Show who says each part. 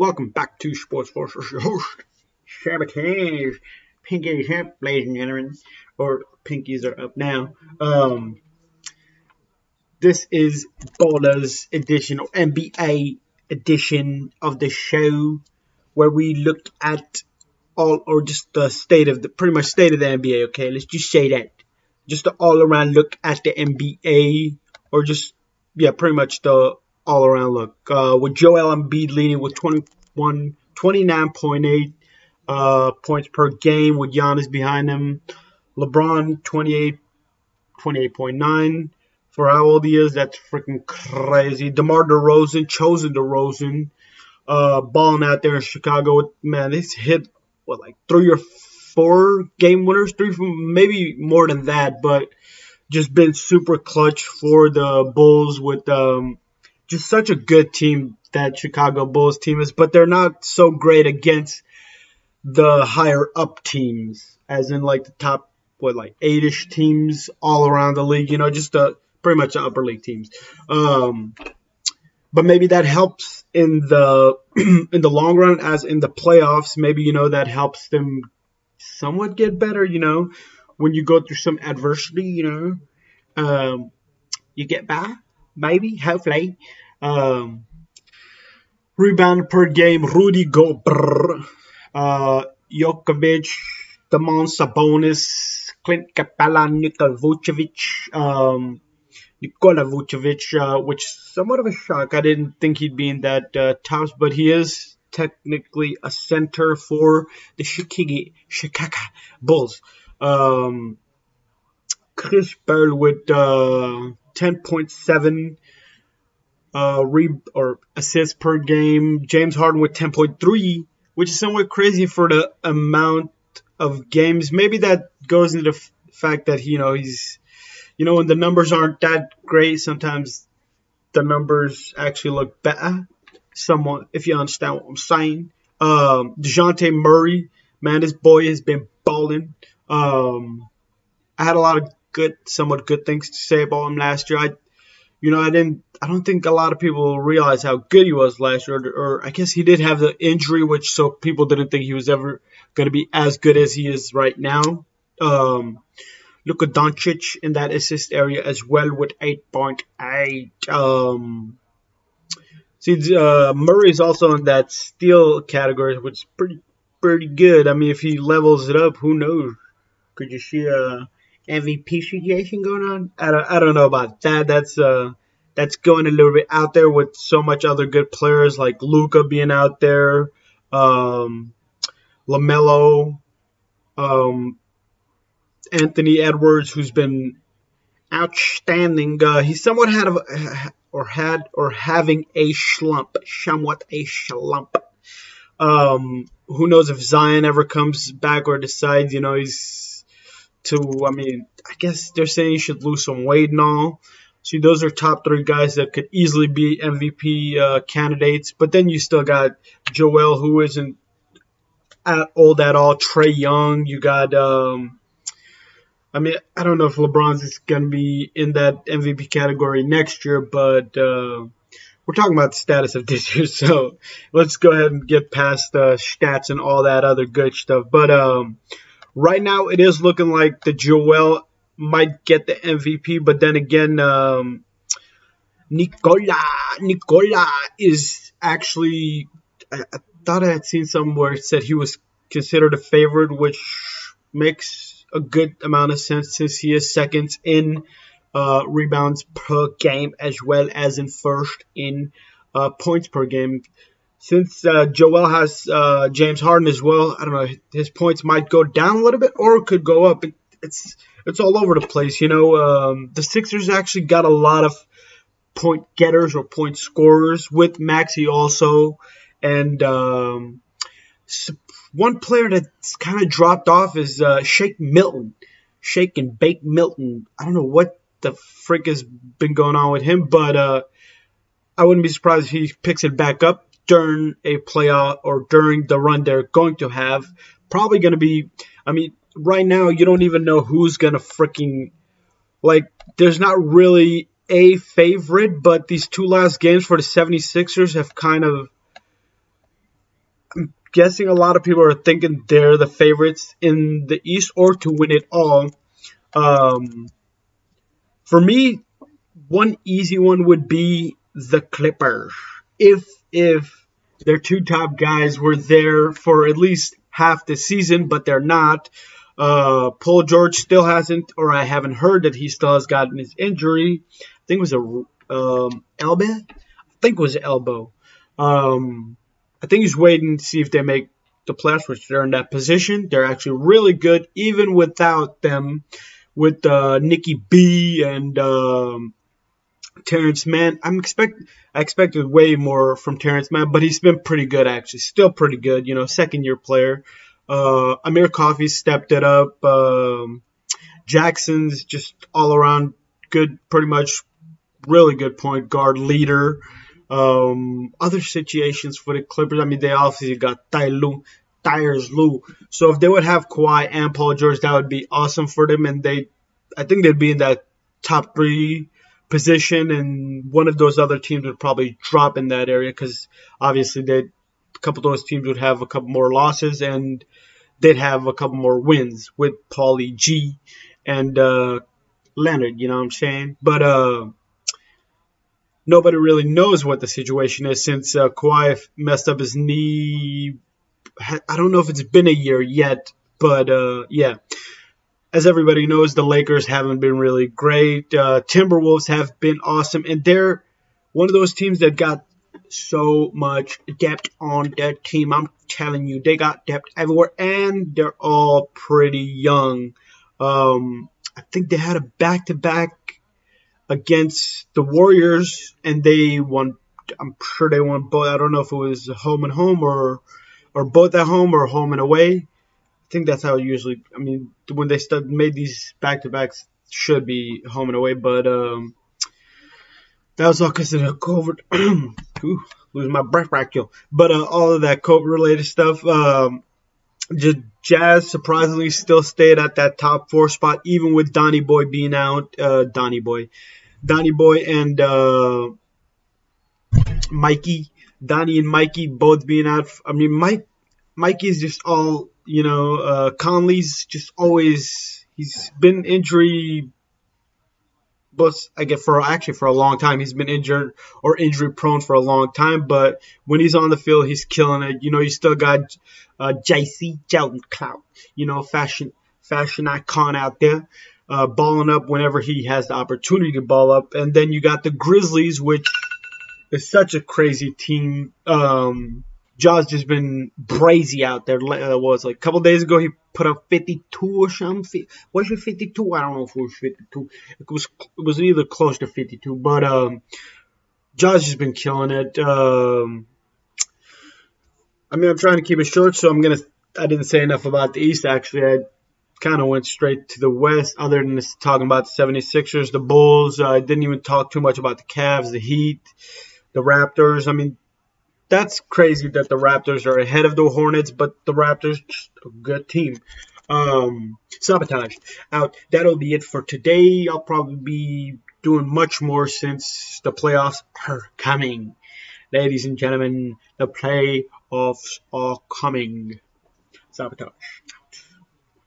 Speaker 1: Welcome back to Sports Forces. Your host, Sabotage. Pinkies up, ladies and gentlemen. Or pinkies are up now. This is Ballers edition or NBA edition of the show where we look at all or just the state of the pretty much state of the NBA. Okay, let's just say that. Just the all around look at the NBA or just pretty much the all around look. With Joel Embiid leading with 29.8 points per game with Giannis behind him. LeBron 28.9. For how old he is, that's freaking crazy. DeMar DeRozan, chosen DeRozan, balling out there in Chicago. Man, he's hit, like 3 or 4 game winners? Maybe more than that, but just been super clutch for the Bulls with just such a good team that Chicago Bulls team is, but they're not so great against the higher up teams, as in like the top, like 8-ish teams all around the league, just pretty much the upper league teams. But maybe that helps in the in the long run, as in the playoffs. Maybe that helps them somewhat get better. When you go through some adversity, you get by. Maybe, hopefully. Rebound per game, Rudy Gobert, Jokovic, Damon Sabonis, Clint Capella, Nikola Vucevic, which is somewhat of a shock. I didn't think he'd be in that tops, but he is technically a center for the Chicago Bulls. Chris Paul with 10.7 assists per game. James Harden with 10.3, which is somewhat crazy for the amount of games. Maybe that goes into the fact that he's when the numbers aren't that great, sometimes the numbers actually look better. Somewhat, if you understand what I'm saying. DeJounte Murray, man, this boy has been balling. I had a lot of somewhat good things to say about him last year. I don't think a lot of people realize how good he was last year, or I guess he did have the injury, so people didn't think he was ever going to be as good as he is right now. Luka Doncic in that assist area as well with 8.8. Murray is also in that steal category, which is pretty good. I mean, if he levels it up, who knows? Could you see a MVP situation going on? I don't know about that. That's going a little bit out there with so much other good players like Luka being out there, LaMelo, Anthony Edwards, who's been outstanding. He's somewhat having a slump, somewhat a slump. Who knows if Zion ever comes back or decides, he's I guess they're saying he should lose some weight and all. See, those are top 3 guys that could easily be MVP candidates. But then you still got Joel, who isn't old at all. Trae Young. You got, I don't know if LeBron's is going to be in that MVP category next year, but we're talking about the status of this year. So let's go ahead and get past the stats and all that other good stuff. But right now, it is looking like the Joel might get the MVP, but then again, Nikola is actually. I thought I had seen somewhere it said he was considered a favorite, which makes a good amount of sense since he is second in rebounds per game as well as in first in points per game. Since Joel has James Harden as well, I don't know, his points might go down a little bit or it could go up. It's all over the place, The Sixers actually got a lot of point getters or point scorers with Maxey also. And one player that's kind of dropped off is Shake Milton. Shake and Bake Milton. I don't know what the frick has been going on with him, but I wouldn't be surprised if he picks it back up during a playoff or during the run they're going to have. Probably going to be, right now you don't even know who's going to freaking, there's not really a favorite, but these 2 last games for the 76ers have kind of guessing a lot of people are thinking they're the favorites in the East or to win it all. Um, for me, one easy one would be the Clippers. If their two top guys were there for at least half the season, but they're not. Paul George still hasn't, or I haven't heard that he still has gotten his injury. I think it was a elbow. I think it was elbow. I think he's waiting to see if they make the playoffs, which they're in that position. They're actually really good, even without them, with Nikki B and Terrence Mann. I expected way more from Terrence Mann, but he's been pretty good actually. Still pretty good, second year player. Amir Coffey stepped it up. Jackson's just all around good, pretty much really good point guard leader. Other situations for the Clippers, I mean, they obviously got Tyers Lue. So if they would have Kawhi and Paul George, that would be awesome for them. And I think they'd be in that top 3 position, and one of those other teams would probably drop in that area because obviously a couple of those teams would have a couple more losses and they'd have a couple more wins with Paulie G and Leonard. You know what I'm saying? But nobody really knows what the situation is since Kawhi messed up his knee. I don't know if it's been a year yet, but yeah. As everybody knows, the Lakers haven't been really great. Timberwolves have been awesome, and they're one of those teams that got so much depth on their team. I'm telling you, they got depth everywhere, and they're all pretty young. I think they had a back-to-back against the Warriors, and they won. I'm sure they won both. I don't know if it was home and home or both at home or home and away. I think that's how it usually. I mean, when they made these back to backs, should be home and away, but that was all because of the COVID. Losing my breath right here. But all of that COVID related stuff. Jazz surprisingly still stayed at that top 4 spot, even with Donnie Boy being out. Donnie Boy, and Mikey, Donnie and Mikey both being out. I mean, Mikey's just all. Conley's just always he's been injury, but I get for a long time. He's been injured or injury prone for a long time, but when he's on the field, he's killing it. You still got JC Jelton Clout, fashion icon out there, balling up whenever he has the opportunity to ball up, and then you got the Grizzlies, which is such a crazy team. Jaws just been brazy out there. Was like a couple days ago he put up 52 or something. Was it 52? I don't know if it was 52. It was either close to 52. But Jaws just been killing it. I mean, I'm trying to keep it short, so I didn't say enough about the East. Actually, I kind of went straight to the West. Other than this, talking about the 76ers, the Bulls. I didn't even talk too much about the Cavs, the Heat, the Raptors. I mean. That's crazy that the Raptors are ahead of the Hornets, but the Raptors, a good team. Sabotage out. That'll be it for today. I'll probably be doing much more since the playoffs are coming. Ladies and gentlemen, the playoffs are coming. Sabotage.